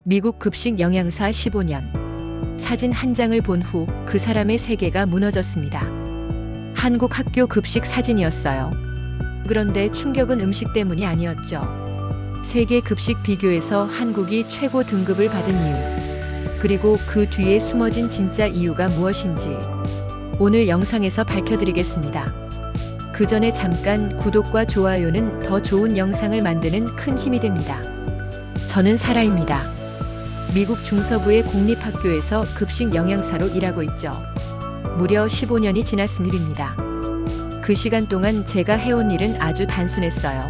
미국 급식 영양사 15년. 사진 한 장을 본 후 그 사람의 세계가 무너졌습니다. 한국 학교 급식 사진이었어요. 그런데 충격은 음식 때문이 아니었죠. 세계 급식 비교에서 한국이 최고 등급을 받은 이유, 그리고 그 뒤에 숨어진 진짜 이유가 무엇인지 오늘 영상에서 밝혀드리겠습니다. 그 전에 잠깐 구독과 좋아요는 더 좋은 영상을 만드는 큰 힘이 됩니다. 저는 사라입니다. 미국 중서부의 공립학교에서 급식 영양사로 일하고 있죠. 무려 15년이 지났은 일입니다. 그 시간 동안 제가 해온 일은 아주 단순했어요.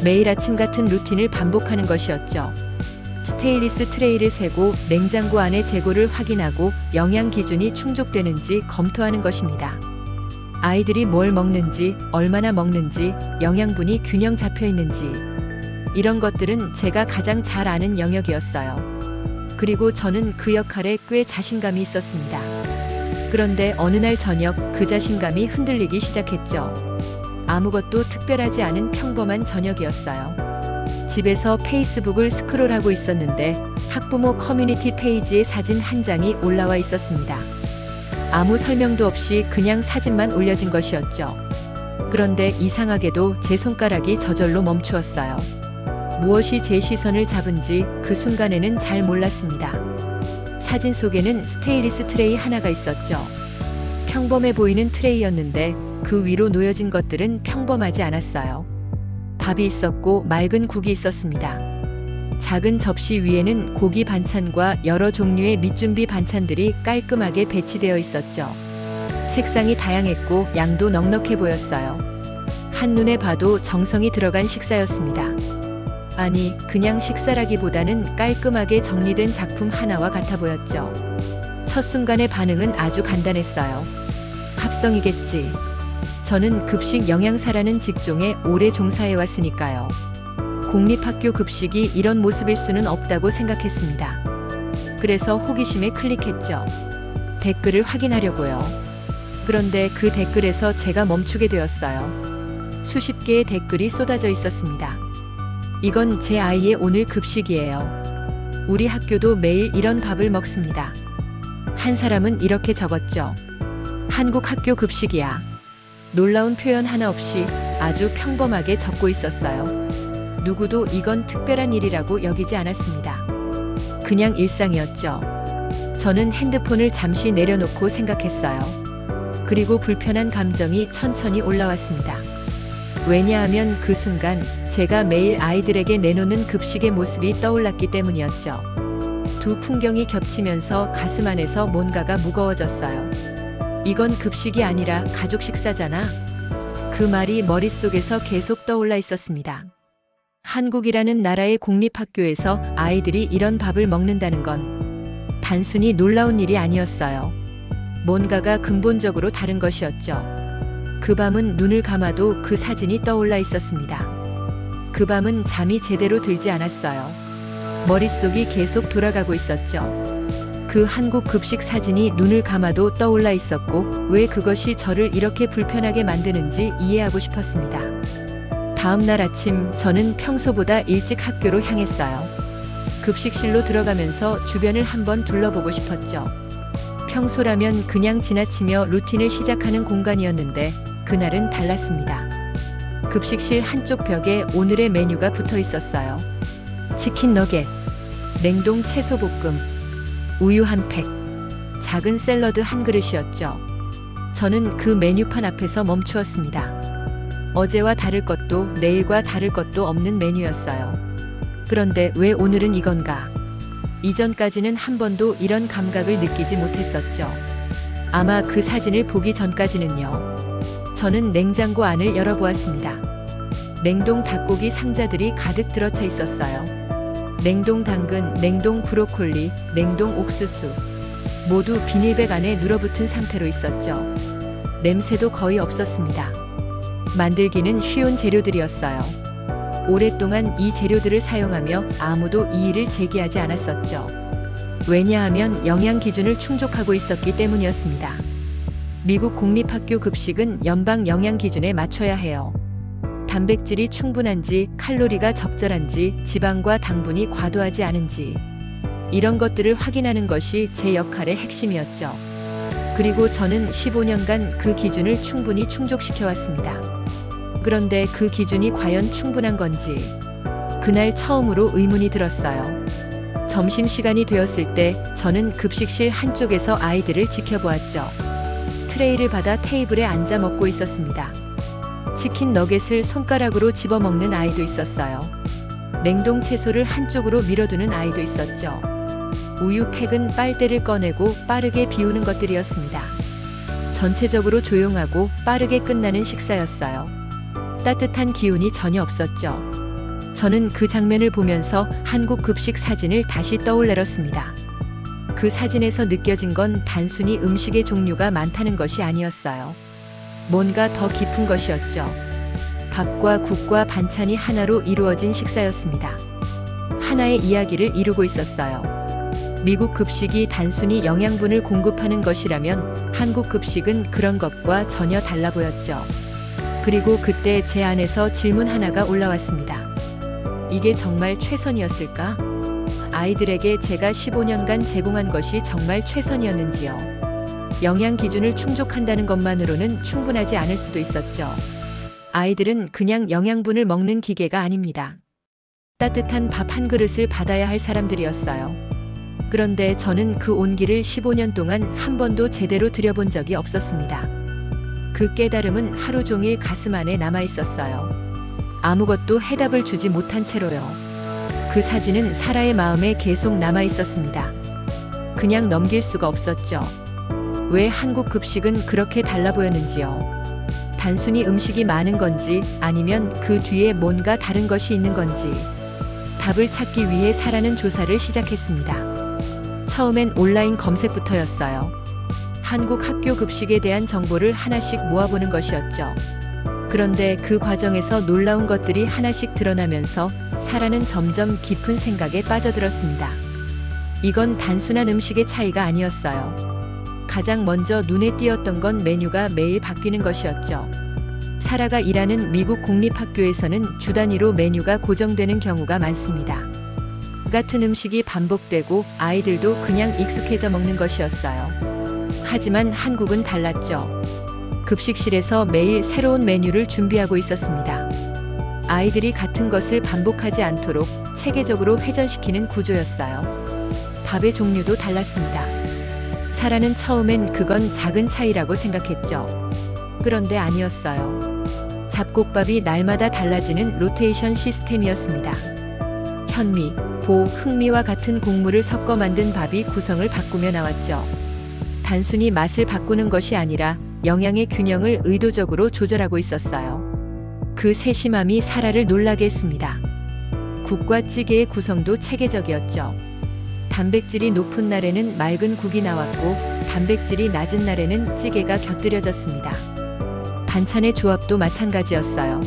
매일 아침 같은 루틴을 반복하는 것이었죠. 스테인리스 트레이를 세고 냉장고 안의 재고를 확인하고 영양 기준이 충족되는지 검토하는 것입니다. 아이들이 뭘 먹는지, 얼마나 먹는지, 영양분이 균형 잡혀 있는지, 이런 것들은 제가 가장 잘 아는 영역이었어요. 그리고 저는 그 역할에 꽤 자신감이 있었습니다. 그런데 어느 날 저녁 그 자신감이 흔들리기 시작했죠. 아무것도 특별하지 않은 평범한 저녁이었어요. 집에서 페이스북을 스크롤하고 있었는데 학부모 커뮤니티 페이지에 사진 한 장이 올라와 있었습니다. 아무 설명도 없이 그냥 사진만 올려진 것이었죠. 그런데 이상하게도 제 손가락이 저절로 멈추었어요. 무엇이 제 시선을 잡은지 그 순간에는 잘 몰랐습니다. 사진 속에는 스테인리스 트레이 하나가 있었죠. 평범해 보이는 트레이였는데 그 위로 놓여진 것들은 평범하지 않았어요. 밥이 있었고 맑은 국이 있었습니다. 작은 접시 위에는 고기 반찬과 여러 종류의 밑준비 반찬들이 깔끔하게 배치되어 있었죠. 색상이 다양했고 양도 넉넉해 보였어요. 한눈에 봐도 정성이 들어간 식사였습니다. 아니, 그냥 식사라기보다는 깔끔하게 정리된 작품 하나와 같아 보였죠. 첫 순간의 반응은 아주 간단했어요. 합성이겠지. 저는 급식 영양사라는 직종에 오래 종사해왔으니까요. 공립학교 급식이 이런 모습일 수는 없다고 생각했습니다. 그래서 호기심에 클릭했죠. 댓글을 확인하려고요. 그런데 그 댓글에서 제가 멈추게 되었어요. 수십 개의 댓글이 쏟아져 있었습니다. 이건 제 아이의 오늘 급식이에요. 우리 학교도 매일 이런 밥을 먹습니다. 한 사람은 이렇게 적었죠. 한국 학교 급식이야. 놀라운 표현 하나 없이 아주 평범하게 적고 있었어요. 누구도 이건 특별한 일이라고 여기지 않았습니다. 그냥 일상이었죠. 저는 핸드폰을 잠시 내려놓고 생각했어요. 그리고 불편한 감정이 천천히 올라왔습니다. 왜냐하면 그 순간 제가 매일 아이들에게 내놓는 급식의 모습이 떠올랐기 때문이었죠. 두 풍경이 겹치면서 가슴 안에서 뭔가가 무거워졌어요. 이건 급식이 아니라 가족 식사잖아. 그 말이 머릿속에서 계속 떠올라 있었습니다. 한국이라는 나라의 공립학교에서 아이들이 이런 밥을 먹는다는 건 단순히 놀라운 일이 아니었어요. 뭔가가 근본적으로 다른 것이었죠. 그 밤은 눈을 감아도 그 사진이 떠올라 있었습니다. 그 밤은 잠이 제대로 들지 않았어요. 머릿속이 계속 돌아가고 있었죠. 그 한국 급식 사진이 눈을 감아도 떠올라 있었고 왜 그것이 저를 이렇게 불편하게 만드는지 이해하고 싶었습니다. 다음 날 아침 저는 평소보다 일찍 학교로 향했어요. 급식실로 들어가면서 주변을 한번 둘러보고 싶었죠. 평소라면 그냥 지나치며 루틴을 시작하는 공간이었는데 그날은 달랐습니다. 급식실 한쪽 벽에 오늘의 메뉴가 붙어 있었어요. 치킨 너겟, 냉동 채소 볶음, 우유 한 팩, 작은 샐러드 한 그릇이었죠. 저는 그 메뉴판 앞에서 멈추었습니다. 어제와 다를 것도 내일과 다를 것도 없는 메뉴였어요. 그런데 왜 오늘은 이건가? 이전까지는 한 번도 이런 감각을 느끼지 못했었죠. 아마 그 사진을 보기 전까지는요. 저는 냉장고 안을 열어보았습니다. 냉동 닭고기 상자들이 가득 들어차 있었어요. 냉동 당근, 냉동 브로콜리, 냉동 옥수수. 모두 비닐백 안에 눌어붙은 상태로 있었죠. 냄새도 거의 없었습니다. 만들기는 쉬운 재료들이었어요. 오랫동안 이 재료들을 사용하며 아무도 이의를 제기하지 않았었죠. 왜냐하면 영양 기준을 충족하고 있었기 때문이었습니다. 미국 공립학교 급식은 연방 영양 기준에 맞춰야 해요. 단백질이 충분한지, 칼로리가 적절한지, 지방과 당분이 과도하지 않은지, 이런 것들을 확인하는 것이 제 역할의 핵심이었죠. 그리고 저는 15년간 그 기준을 충분히 충족시켜왔습니다. 그런데 그 기준이 과연 충분한 건지 그날 처음으로 의문이 들었어요. 점심시간이 되었을 때 저는 급식실 한쪽에서 아이들을 지켜보았죠. 트레이를 받아 테이블에 앉아 먹고 있었습니다. 치킨 너겟을 손가락으로 집어먹는 아이도 있었어요. 냉동 채소를 한쪽으로 밀어두는 아이도 있었죠. 우유팩은 빨대를 꺼내고 빠르게 비우는 것들이었습니다. 전체적으로 조용하고 빠르게 끝나는 식사였어요. 따뜻한 기운이 전혀 없었죠. 저는 그 장면을 보면서 한국 급식 사진을 다시 떠올렸습니다. 그 사진에서 느껴진 건 단순히 음식의 종류가 많다는 것이 아니었어요. 뭔가 더 깊은 것이었죠. 밥과 국과 반찬이 하나로 이루어진 식사였습니다. 하나의 이야기를 이루고 있었어요. 미국 급식이 단순히 영양분을 공급하는 것이라면 한국 급식은 그런 것과 전혀 달라 보였죠. 그리고 그때 제 안에서 질문 하나가 올라왔습니다. 이게 정말 최선이었을까? 아이들에게 제가 15년간 제공한 것이 정말 최선이었는지요? 영양 기준을 충족한다는 것만으로는 충분하지 않을 수도 있었죠. 아이들은 그냥 영양분을 먹는 기계가 아닙니다. 따뜻한 밥 한 그릇을 받아야 할 사람들이었어요. 그런데 저는 그 온기를 15년 동안 한 번도 제대로 들여본 적이 없었습니다. 그 깨달음은 하루 종일 가슴 안에 남아 있었어요. 아무것도 해답을 주지 못한 채로요. 그 사진은 사라의 마음에 계속 남아 있었습니다. 그냥 넘길 수가 없었죠. 왜 한국 급식은 그렇게 달라 보였는지요. 단순히 음식이 많은 건지 아니면 그 뒤에 뭔가 다른 것이 있는 건지 답을 찾기 위해 사라는 조사를 시작했습니다. 처음엔 온라인 검색부터였어요. 한국 학교 급식에 대한 정보를 하나씩 모아보는 것이었죠. 그런데 그 과정에서 놀라운 것들이 하나씩 드러나면서 사라는 점점 깊은 생각에 빠져들었습니다. 이건 단순한 음식의 차이가 아니었어요. 가장 먼저 눈에 띄었던 건 메뉴가 매일 바뀌는 것이었죠. 사라가 일하는 미국 공립학교에서는 주 단위로 메뉴가 고정되는 경우가 많습니다. 같은 음식이 반복되고 아이들도 그냥 익숙해져 먹는 것이었어요. 하지만 한국은 달랐죠. 급식실에서 매일 새로운 메뉴를 준비하고 있었습니다. 아이들이 같은 것을 반복하지 않도록 체계적으로 회전시키는 구조였어요. 밥의 종류도 달랐습니다. 사라는 처음엔 그건 작은 차이라고 생각했죠. 그런데 아니었어요. 잡곡밥이 날마다 달라지는 로테이션 시스템이었습니다. 현미, 보, 흑미와 같은 곡물을 섞어 만든 밥이 구성을 바꾸며 나왔죠. 단순히 맛을 바꾸는 것이 아니라 영양의 균형을 의도적으로 조절하고 있었어요. 그 세심함이 사라를 놀라게 했습니다. 국과 찌개의 구성도 체계적이었죠. 단백질이 높은 날에는 맑은 국이 나왔고 단백질이 낮은 날에는 찌개가 곁들여졌습니다. 반찬의 조합도 마찬가지였어요.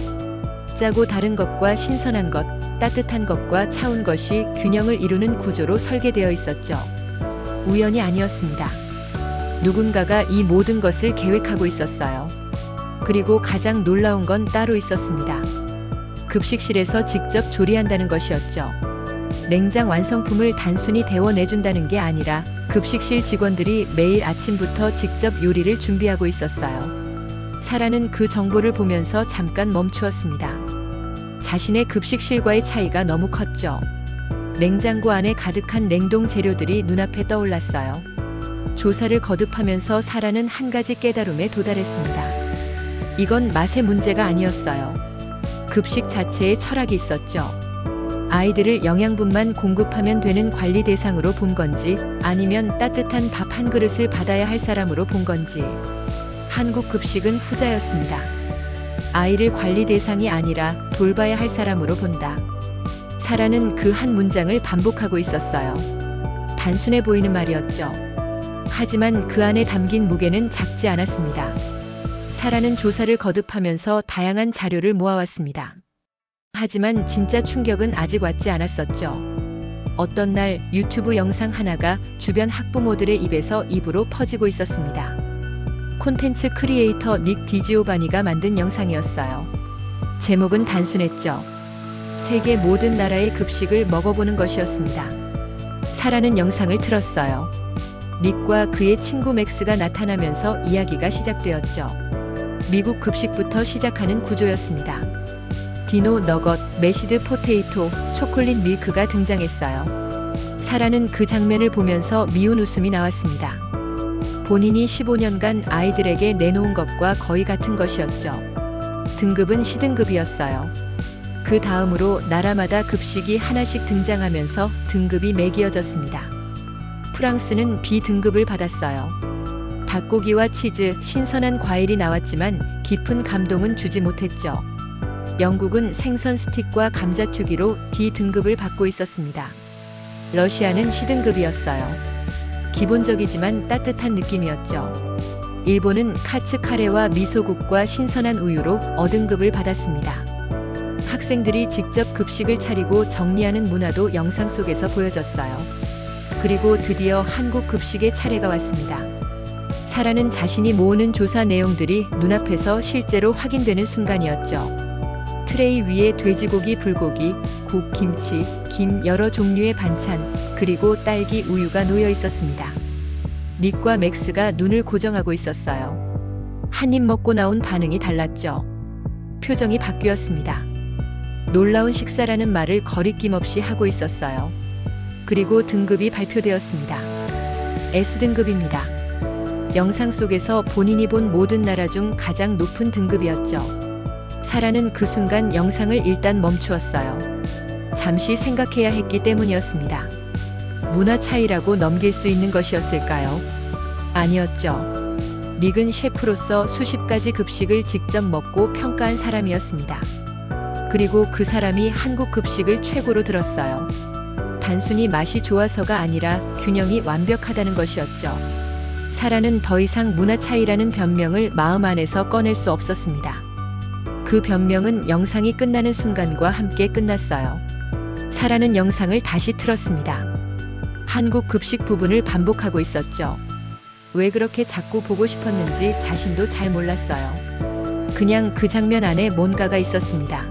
짜고 다른 것과 신선한 것, 따뜻한 것과 차운 것이 균형을 이루는 구조로 설계되어 있었죠. 우연이 아니었습니다. 누군가가 이 모든 것을 계획하고 있었어요. 그리고 가장 놀라운 건 따로 있었습니다. 급식실에서 직접 조리한다는 것이었죠. 냉장 완성품을 단순히 데워내준다는 게 아니라 급식실 직원들이 매일 아침부터 직접 요리를 준비하고 있었어요. 사라는 그 정보를 보면서 잠깐 멈추었습니다. 자신의 급식실과의 차이가 너무 컸죠. 냉장고 안에 가득한 냉동 재료들이 눈앞에 떠올랐어요. 조사를 거듭하면서 사라는 한 가지 깨달음에 도달했습니다. 이건 맛의 문제가 아니었어요. 급식 자체에 철학이 있었죠. 아이들을 영양분만 공급하면 되는 관리 대상으로 본 건지 아니면 따뜻한 밥 한 그릇을 받아야 할 사람으로 본 건지. 한국 급식은 후자였습니다. 아이를 관리 대상이 아니라 돌봐야 할 사람으로 본다. 사라는 그 한 문장을 반복하고 있었어요. 단순해 보이는 말이었죠. 하지만 그 안에 담긴 무게는 작지 않았습니다. 사라는 조사를 거듭하면서 다양한 자료를 모아왔습니다. 하지만 진짜 충격은 아직 왔지 않았었죠. 어떤 날 유튜브 영상 하나가 주변 학부모들의 입에서 입으로 퍼지고 있었습니다. 콘텐츠 크리에이터 닉 디지오바니가 만든 영상이었어요. 제목은 단순했죠. 세계 모든 나라의 급식을 먹어보는 것이었습니다. 사라는 영상을 틀었어요. 닉과 그의 친구 맥스가 나타나면서 이야기가 시작되었죠. 미국 급식부터 시작하는 구조였습니다. 디노 너것, 매시드 포테이토, 초콜릿 밀크가 등장했어요. 사라는 그 장면을 보면서 미운 웃음이 나왔습니다. 본인이 15년간 아이들에게 내놓은 것과 거의 같은 것이었죠. 등급은 C등급이었어요. 그 다음으로 나라마다 급식이 하나씩 등장하면서 등급이 매기어졌습니다. 프랑스는 B등급을 받았어요. 닭고기와 치즈, 신선한 과일이 나왔지만 깊은 감동은 주지 못했죠. 영국은 생선 스틱과 감자튀기로 D등급을 받고 있었습니다. 러시아는 C등급이었어요. 기본적이지만 따뜻한 느낌이었죠. 일본은 카츠 카레와 미소국과 신선한 우유로 어등급을 받았습니다. 학생들이 직접 급식을 차리고 정리하는 문화도 영상 속에서 보여졌어요. 그리고 드디어 한국 급식의 차례가 왔습니다. 사라는 자신이 모으는 조사 내용들이 눈앞에서 실제로 확인되는 순간이었죠. 트레이 위에 돼지고기, 불고기, 국, 김치, 김, 여러 종류의 반찬, 그리고 딸기 우유가 놓여 있었습니다. 닉과 맥스가 눈을 고정하고 있었어요. 한 입 먹고 나온 반응이 달랐죠. 표정이 바뀌었습니다. 놀라운 식사라는 말을 거리낌 없이 하고 있었어요. 그리고 등급이 발표되었습니다. S등급입니다. 영상 속에서 본인이 본 모든 나라 중 가장 높은 등급이었죠. 사라는 그 순간 영상을 일단 멈추었어요. 잠시 생각해야 했기 때문이었습니다. 문화 차이라고 넘길 수 있는 것이었을까요? 아니었죠. 닉은 셰프로서 수십 가지 급식을 직접 먹고 평가한 사람이었습니다. 그리고 그 사람이 한국 급식을 최고로 들었어요. 단순히 맛이 좋아서가 아니라 균형이 완벽하다는 것이었죠. 사라는 더 이상 문화 차이라는 변명을 마음 안에서 꺼낼 수 없었습니다. 그 변명은 영상이 끝나는 순간과 함께 끝났어요. 사라는 영상을 다시 틀었습니다. 한국 급식 부분을 반복하고 있었죠. 왜 그렇게 자꾸 보고 싶었는지 자신도 잘 몰랐어요. 그냥 그 장면 안에 뭔가가 있었습니다.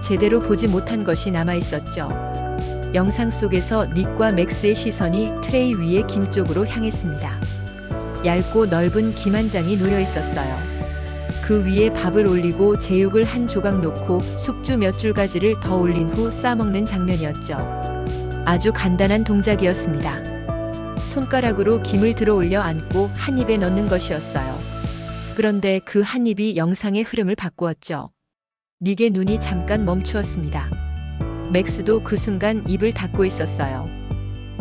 제대로 보지 못한 것이 남아 있었죠. 영상 속에서 닉과 맥스의 시선이 트레이 위의 김 쪽으로 향했습니다. 얇고 넓은 김 한 장이 놓여 있었어요. 그 위에 밥을 올리고 제육을 한 조각 놓고 숙주 몇 줄가지를 더 올린 후 싸먹는 장면이었죠. 아주 간단한 동작이었습니다. 손가락으로 김을 들어 올려 안고 한 입에 넣는 것이었어요. 그런데 그 한 입이 영상의 흐름을 바꾸었죠. 닉의 눈이 잠깐 멈추었습니다. 맥스도 그 순간 입을 닫고 있었어요.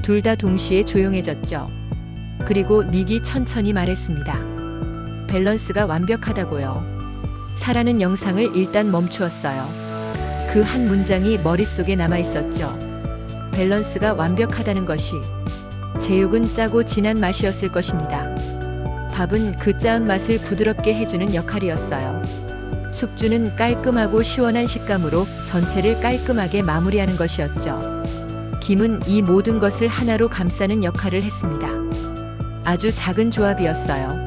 둘 다 동시에 조용해졌죠. 그리고 닉이 천천히 말했습니다. 밸런스가 완벽하다고요. 사라는 영상을 일단 멈추었어요. 그 한 문장이 머릿속에 남아 있었죠. 밸런스가 완벽하다는 것이 제육은 짜고 진한 맛이었을 것입니다. 밥은 그 짜은 맛을 부드럽게 해주는 역할이었어요. 숙주는 깔끔하고 시원한 식감으로 전체를 깔끔하게 마무리하는 것이었죠. 김은 이 모든 것을 하나로 감싸는 역할을 했습니다. 아주 작은 조합이었어요.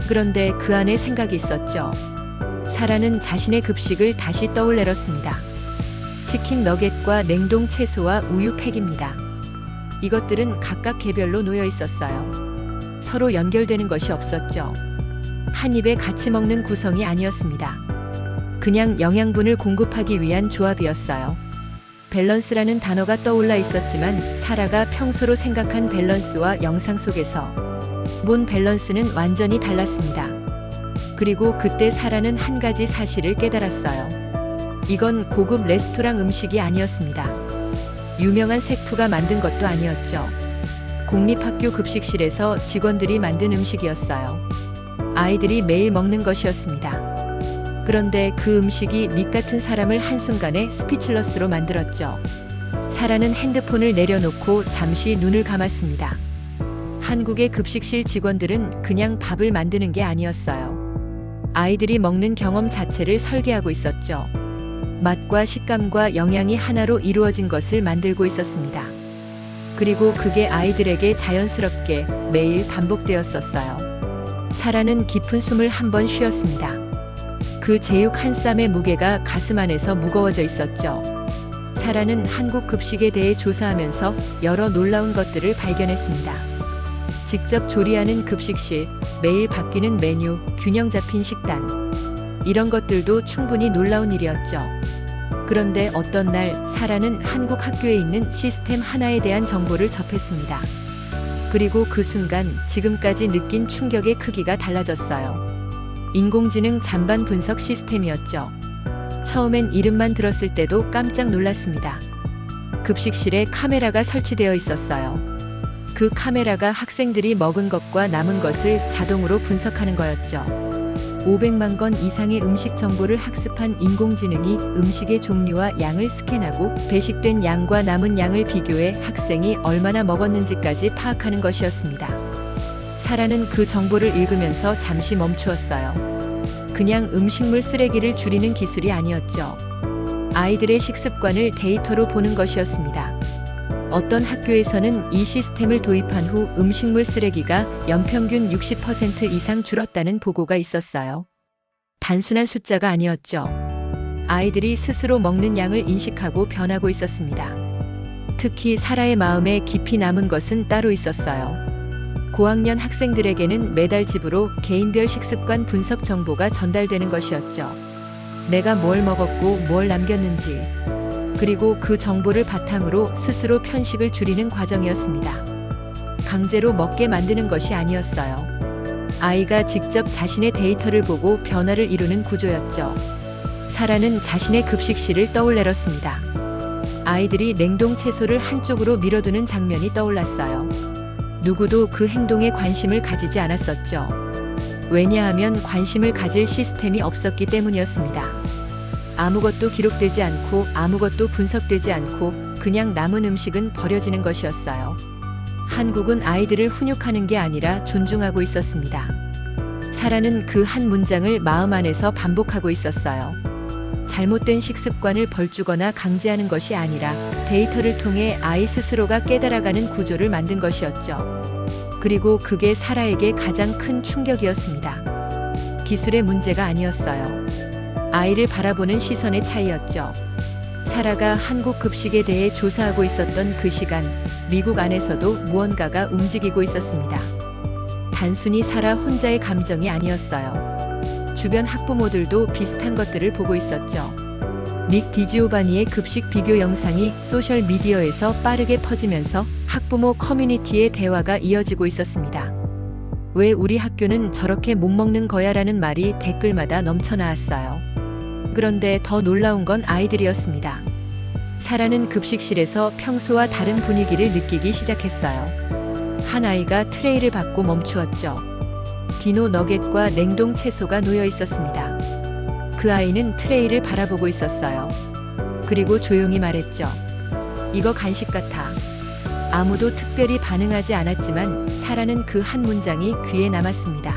그런데 그 안에 생각이 있었죠. 사라는 자신의 급식을 다시 떠올려봤습니다. 치킨 너겟과 냉동 채소와 우유 팩입니다. 이것들은 각각 개별로 놓여 있었어요. 서로 연결되는 것이 없었죠. 한 입에 같이 먹는 구성이 아니었습니다. 그냥 영양분을 공급하기 위한 조합이었어요. 밸런스라는 단어가 떠올라 있었지만 사라가 평소로 생각한 밸런스와 영상 속에서 본 밸런스는 완전히 달랐습니다. 그리고 그때 사라는 한 가지 사실을 깨달았어요. 이건 고급 레스토랑 음식이 아니었습니다. 유명한 셰프가 만든 것도 아니었죠. 공립학교 급식실에서 직원들이 만든 음식이었어요. 아이들이 매일 먹는 것이었습니다. 그런데 그 음식이 닉 같은 사람을 한순간에 스피치러스로 만들었죠. 사라는 핸드폰을 내려놓고 잠시 눈을 감았습니다. 한국의 급식실 직원들은 그냥 밥을 만드는 게 아니었어요. 아이들이 먹는 경험 자체를 설계하고 있었죠. 맛과 식감과 영양이 하나로 이루어진 것을 만들고 있었습니다. 그리고 그게 아이들에게 자연스럽게 매일 반복되었었어요. 사라는 깊은 숨을 한 번 쉬었습니다. 그 제육 한 쌈의 무게가 가슴 안에서 무거워져 있었죠. 사라는 한국 급식에 대해 조사하면서 여러 놀라운 것들을 발견했습니다. 직접 조리하는 급식실, 매일 바뀌는 메뉴, 균형 잡힌 식단. 이런 것들도 충분히 놀라운 일이었죠. 그런데 어떤 날 사라는 한국 학교에 있는 시스템 하나에 대한 정보를 접했습니다. 그리고 그 순간 지금까지 느낀 충격의 크기가 달라졌어요. 인공지능 잔반 분석 시스템이었죠. 처음엔 이름만 들었을 때도 깜짝 놀랐습니다. 급식실에 카메라가 설치되어 있었어요. 그 카메라가 학생들이 먹은 것과 남은 것을 자동으로 분석하는 거였죠. 500만 건 이상의 음식 정보를 학습한 인공지능이 음식의 종류와 양을 스캔하고 배식된 양과 남은 양을 비교해 학생이 얼마나 먹었는지까지 파악하는 것이었습니다. 사라는 그 정보를 읽으면서 잠시 멈추었어요. 그냥 음식물 쓰레기를 줄이는 기술이 아니었죠. 아이들의 식습관을 데이터로 보는 것이었습니다. 어떤 학교에서는 이 시스템을 도입한 후 음식물 쓰레기가 연평균 60% 이상 줄었다는 보고가 있었어요. 단순한 숫자가 아니었죠. 아이들이 스스로 먹는 양을 인식하고 변하고 있었습니다. 특히 사라의 마음에 깊이 남은 것은 따로 있었어요. 고학년 학생들에게는 매달 집으로 개인별 식습관 분석 정보가 전달되는 것이었죠. 내가 뭘 먹었고 뭘 남겼는지, 그리고 그 정보를 바탕으로 스스로 편식을 줄이는 과정이었습니다. 강제로 먹게 만드는 것이 아니었어요. 아이가 직접 자신의 데이터를 보고 변화를 이루는 구조였죠. 사라는 자신의 급식실을 떠올려봤습니다. 아이들이 냉동 채소를 한쪽으로 밀어두는 장면이 떠올랐어요. 누구도 그 행동에 관심을 가지지 않았었죠. 왜냐하면 관심을 가질 시스템이 없었기 때문이었습니다. 아무것도 기록되지 않고 아무것도 분석되지 않고 그냥 남은 음식은 버려지는 것이었어요. 한국은 아이들을 훈육하는 게 아니라 존중하고 있었습니다. 사라는 그 한 문장을 마음 안에서 반복하고 있었어요. 잘못된 식습관을 벌주거나 강제하는 것이 아니라 데이터를 통해 아이 스스로가 깨달아가는 구조를 만든 것이었죠. 그리고 그게 사라에게 가장 큰 충격이었습니다. 기술의 문제가 아니었어요. 아이를 바라보는 시선의 차이였죠. 사라가 한국 급식에 대해 조사하고 있었던 그 시간, 미국 안에서도 무언가가 움직이고 있었습니다. 단순히 사라 혼자의 감정이 아니었어요. 주변 학부모들도 비슷한 것들을 보고 있었죠. 닉 디지오바니의 급식 비교 영상이 소셜 미디어에서 빠르게 퍼지면서 학부모 커뮤니티의 대화가 이어지고 있었습니다. 왜 우리 학교는 저렇게 못 먹는 거야라는 말이 댓글마다 넘쳐나왔어요. 그런데 더 놀라운 건 아이들이었습니다. 사라는 급식실에서 평소와 다른 분위기를 느끼기 시작했어요. 한 아이가 트레이를 받고 멈추었죠. 디노 너겟과 냉동 채소가 놓여 있었습니다. 그 아이는 트레이를 바라보고 있었어요. 그리고 조용히 말했죠. 이거 간식 같아. 아무도 특별히 반응하지 않았지만 사라는 그 한 문장이 귀에 남았습니다.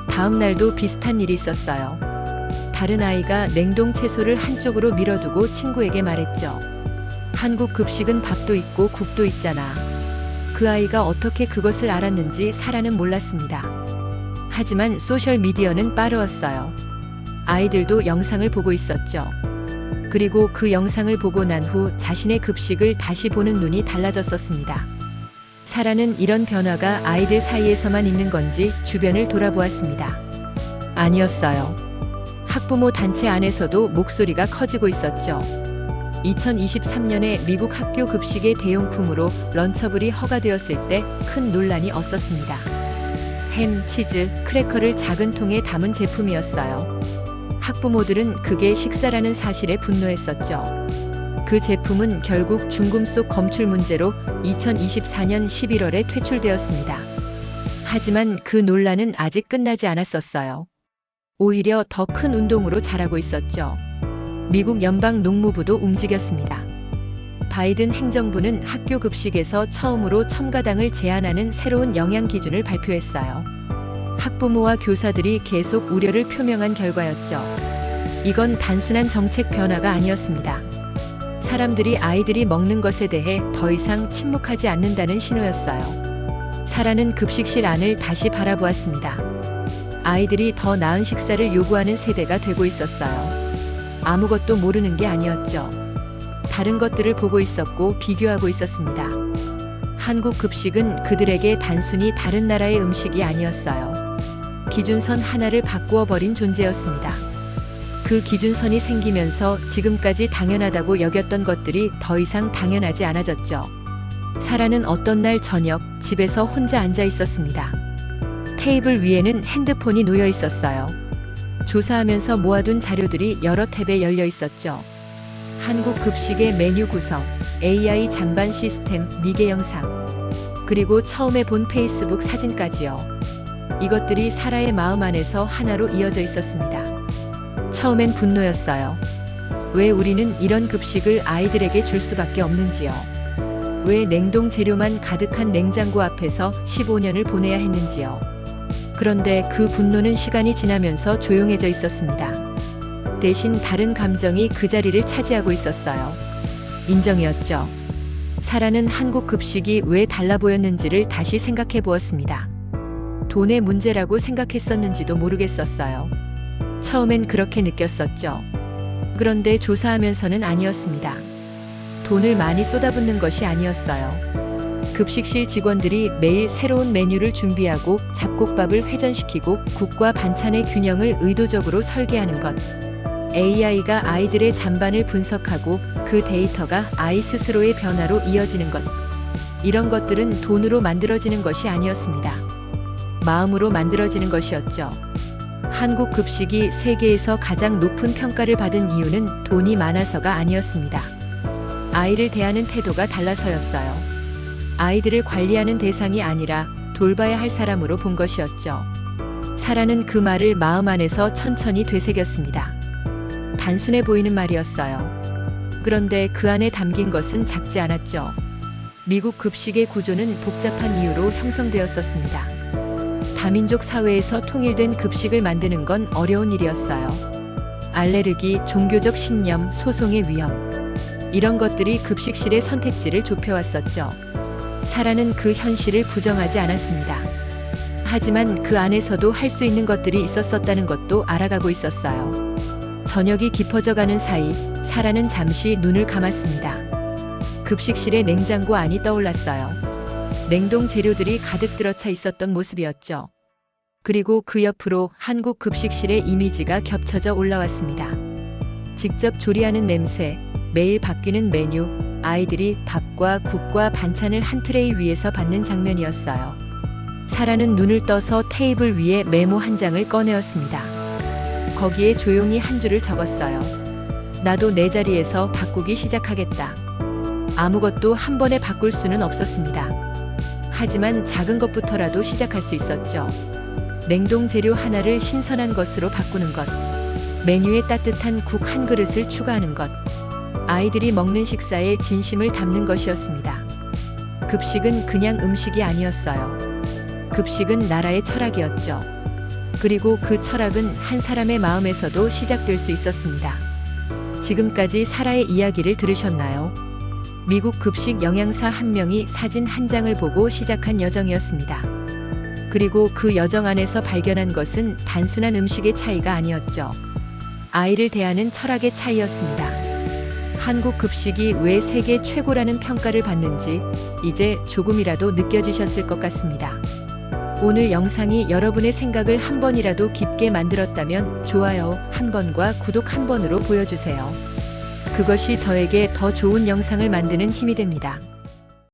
다음 날도 비슷한 일이 있었어요. 다른 아이가 냉동 채소를 한쪽으로 밀어두고 친구에게 말했죠. 한국 급식은 밥도 있고 국도 있잖아. 그 아이가 어떻게 그것을 알았는지 사라는 몰랐습니다. 하지만 소셜미디어는 빠르었어요. 아이들도 영상을 보고 있었죠. 그리고 그 영상을 보고 난 후 자신의 급식을 다시 보는 눈이 달라졌었습니다. 사라는 이런 변화가 아이들 사이에서만 있는 건지 주변을 돌아보았습니다. 아니었어요. 학부모 단체 안에서도 목소리가 커지고 있었죠. 2023년에 미국 학교 급식의 대용품으로 런처블이 허가되었을 때 큰 논란이 없었습니다. 햄, 치즈, 크래커를 작은 통에 담은 제품이었어요. 학부모들은 그게 식사라는 사실에 분노했었죠. 그 제품은 결국 중금속 검출 문제로 2024년 11월에 퇴출되었습니다. 하지만 그 논란은 아직 끝나지 않았었어요. 오히려 더 큰 운동으로 자라고 있었죠. 미국 연방 농무부도 움직였습니다. 바이든 행정부는 학교 급식에서 처음으로 첨가당을 제한하는 새로운 영양 기준을 발표했어요. 학부모와 교사들이 계속 우려를 표명한 결과였죠. 이건 단순한 정책 변화가 아니었습니다. 사람들이 아이들이 먹는 것에 대해 더 이상 침묵하지 않는다는 신호였어요. 사라는 급식실 안을 다시 바라보았습니다. 아이들이 더 나은 식사를 요구하는 세대가 되고 있었어요. 아무것도 모르는 게 아니었죠. 다른 것들을 보고 있었고 비교하고 있었습니다. 한국 급식은 그들에게 단순히 다른 나라의 음식이 아니었어요. 기준선 하나를 바꾸어 버린 존재였습니다. 그 기준선이 생기면서 지금까지 당연하다고 여겼던 것들이 더 이상 당연하지 않아졌죠. 사라는 어떤 날 저녁 집에서 혼자 앉아 있었습니다. 테이블 위에는 핸드폰이 놓여 있었어요. 조사하면서 모아둔 자료들이 여러 탭에 열려 있었죠. 한국 급식의 메뉴 구성, AI 잔반 시스템, 미개 영상, 그리고 처음에 본 페이스북 사진까지요. 이것들이 사라의 마음 안에서 하나로 이어져 있었습니다. 처음엔 분노였어요. 왜 우리는 이런 급식을 아이들에게 줄 수밖에 없는지요? 왜 냉동 재료만 가득한 냉장고 앞에서 15년을 보내야 했는지요? 그런데 그 분노는 시간이 지나면서 조용해져 있었습니다. 대신 다른 감정이 그 자리를 차지하고 있었어요. 인정이었죠. 사라는 한국 급식이 왜 달라 보였는지를 다시 생각해 보았습니다. 돈의 문제라고 생각했었는지도 모르겠었어요. 처음엔 그렇게 느꼈었죠. 그런데 조사하면서는 아니었습니다. 돈을 많이 쏟아붓는 것이 아니었어요. 급식실 직원들이 매일 새로운 메뉴를 준비하고 잡곡밥을 회전시키고 국과 반찬의 균형을 의도적으로 설계하는 것. AI가 아이들의 잔반을 분석하고 그 데이터가 아이 스스로의 변화로 이어지는 것. 이런 것들은 돈으로 만들어지는 것이 아니었습니다. 마음으로 만들어지는 것이었죠. 한국 급식이 세계에서 가장 높은 평가를 받은 이유는 돈이 많아서가 아니었습니다. 아이를 대하는 태도가 달라서였어요. 아이들을 관리하는 대상이 아니라 돌봐야 할 사람으로 본 것이었죠. 사라는 그 말을 마음 안에서 천천히 되새겼습니다. 단순해 보이는 말이었어요. 그런데 그 안에 담긴 것은 작지 않았죠. 미국 급식의 구조는 복잡한 이유로 형성되었었습니다. 다민족 사회에서 통일된 급식을 만드는 건 어려운 일이었어요. 알레르기, 종교적 신념, 소송의 위험. 이런 것들이 급식실의 선택지를 좁혀왔었죠. 사라는 그 현실을 부정하지 않았습니다. 하지만 그 안에서도 할 수 있는 것들이 있었었다는 것도 알아가고 있었어요. 저녁이 깊어져가는 사이 사라는 잠시 눈을 감았습니다. 급식실의 냉장고 안이 떠올랐어요. 냉동 재료들이 가득 들어차 있었던 모습이었죠. 그리고 그 옆으로 한국 급식실의 이미지가 겹쳐져 올라왔습니다. 직접 조리하는 냄새, 매일 바뀌는 메뉴, 아이들이 밥과 국과 반찬을 한 트레이 위에서 받는 장면이었어요. 사라는 눈을 떠서 테이블 위에 메모 한 장을 꺼내었습니다. 거기에 조용히 한 줄을 적었어요. 나도 내 자리에서 바꾸기 시작하겠다. 아무것도 한 번에 바꿀 수는 없었습니다. 하지만 작은 것부터라도 시작할 수 있었죠. 냉동 재료 하나를 신선한 것으로 바꾸는 것, 메뉴에 따뜻한 국 한 그릇을 추가하는 것, 아이들이 먹는 식사에 진심을 담는 것이었습니다. 급식은 그냥 음식이 아니었어요. 급식은 나라의 철학이었죠. 그리고 그 철학은 한 사람의 마음에서도 시작될 수 있었습니다. 지금까지 사라의 이야기를 들으셨나요? 미국 급식 영양사 한 명이 사진 한 장을 보고 시작한 여정이었습니다. 그리고 그 여정 안에서 발견한 것은 단순한 음식의 차이가 아니었죠. 아이를 대하는 철학의 차이였습니다. 한국 급식이 왜 세계 최고라는 평가를 받는지 이제 조금이라도 느껴지셨을 것 같습니다. 오늘 영상이 여러분의 생각을 한 번이라도 깊게 만들었다면 좋아요 한 번과 구독 한 번으로 보여주세요. 그것이 저에게 더 좋은 영상을 만드는 힘이 됩니다.